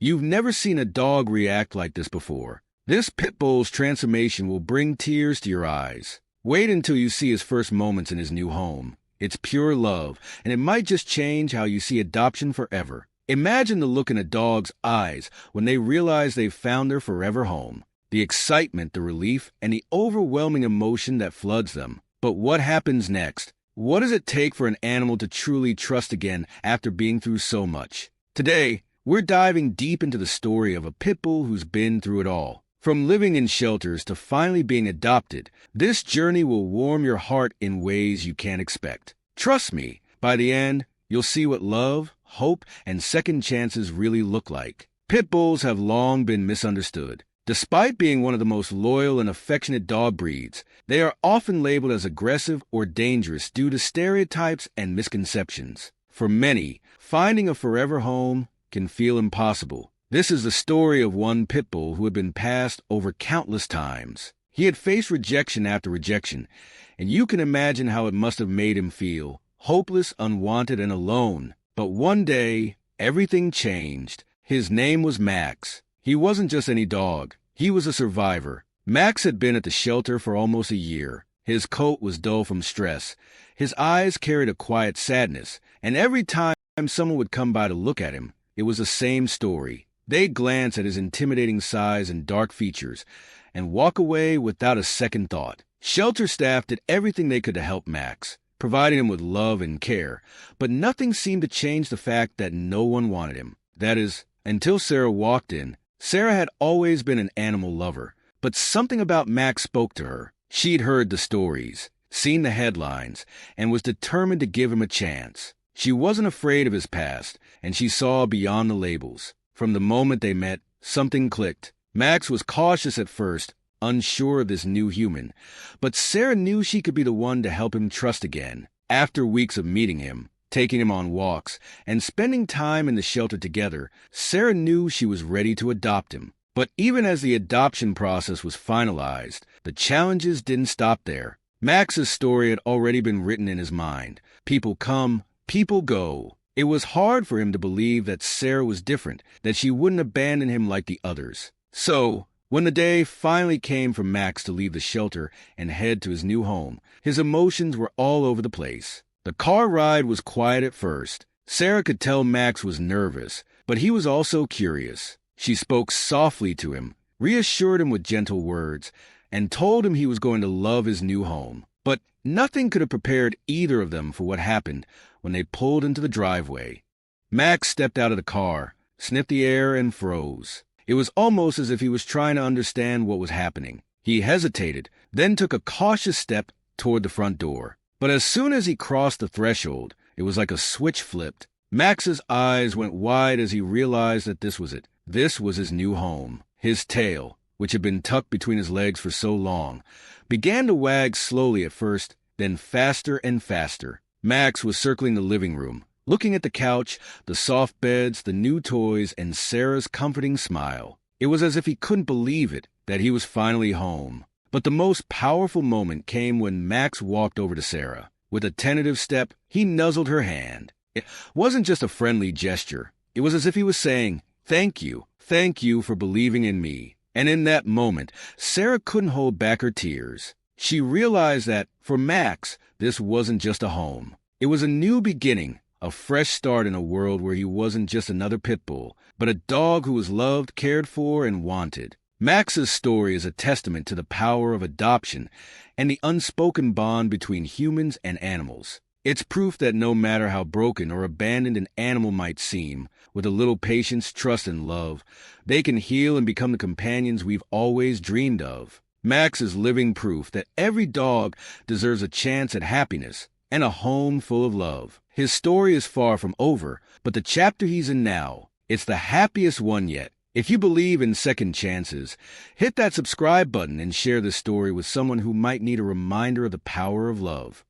You've never seen a dog react like this before. This Pitbull's transformation will bring tears to your eyes. Wait until you see his first moments in his new home. It's pure love, and it might just change how you see adoption forever. Imagine the look in a dog's eyes when they realize they've found their forever home. The excitement, the relief, and the overwhelming emotion that floods them. But what happens next? What does it take for an animal to truly trust again after being through so much? Today, we're diving deep into the story of a pit bull who's been through it all. From living in shelters to finally being adopted, this journey will warm your heart in ways you can't expect. Trust me, by the end, you'll see what love, hope, and second chances really look like. Pit bulls have long been misunderstood. Despite being one of the most loyal and affectionate dog breeds, they are often labeled as aggressive or dangerous due to stereotypes and misconceptions. For many, finding a forever home can feel impossible. This is the story of one pit bull who had been passed over countless times. He had faced rejection after rejection, and you can imagine how it must have made him feel, hopeless, unwanted, and alone. But one day, everything changed. His name was Max. He wasn't just any dog. He was a survivor. Max had been at the shelter for almost a year. His coat was dull from stress. His eyes carried a quiet sadness, and every time someone would come by to look at him, it was the same story. They'd glance at his intimidating size and dark features and walk away without a second thought. Shelter staff did everything they could to help Max, providing him with love and care, but nothing seemed to change the fact that no one wanted him. That is, until Sarah walked in. Sarah had always been an animal lover, but something about Max spoke to her. She'd heard the stories, seen the headlines, and was determined to give him a chance. She wasn't afraid of his past, and she saw beyond the labels. From the moment they met, something clicked. Max was cautious at first, unsure of this new human, but Sarah knew she could be the one to help him trust again. After weeks of meeting him, taking him on walks, and spending time in the shelter together, Sarah knew she was ready to adopt him. But even as the adoption process was finalized, the challenges didn't stop there. Max's story had already been written in his mind. People come, people go. It was hard for him to believe that Sarah was different, that she wouldn't abandon him like the others. So, when the day finally came for Max to leave the shelter and head to his new home, his emotions were all over the place. The car ride was quiet at first. Sarah could tell Max was nervous, but he was also curious. She spoke softly to him, reassured him with gentle words, and told him he was going to love his new home. But nothing could have prepared either of them for what happened when they pulled into the driveway. Max stepped out of the car, sniffed the air, and froze. It was almost as if he was trying to understand what was happening. He hesitated, then took a cautious step toward the front door. But as soon as he crossed the threshold, it was like a switch flipped. Max's eyes went wide as he realized that this was it. This was his new home. His tail, which had been tucked between his legs for so long, began to wag slowly at first, then faster and faster. Max was circling the living room, looking at the couch, the soft beds, the new toys, and Sarah's comforting smile. It was as if he couldn't believe it, that he was finally home. But the most powerful moment came when Max walked over to Sarah. With a tentative step, he nuzzled her hand. It wasn't just a friendly gesture. It was as if he was saying, thank you for believing in me. And in that moment, Sarah couldn't hold back her tears. She realized that, for Max, this wasn't just a home. It was a new beginning, a fresh start in a world where he wasn't just another pit bull, but a dog who was loved, cared for, and wanted. Max's story is a testament to the power of adoption and the unspoken bond between humans and animals. It's proof that no matter how broken or abandoned an animal might seem, with a little patience, trust, and love, they can heal and become the companions we've always dreamed of. Max is living proof that every dog deserves a chance at happiness and a home full of love. His story is far from over, but the chapter he's in now, it's the happiest one yet. If you believe in second chances, hit that subscribe button and share this story with someone who might need a reminder of the power of love.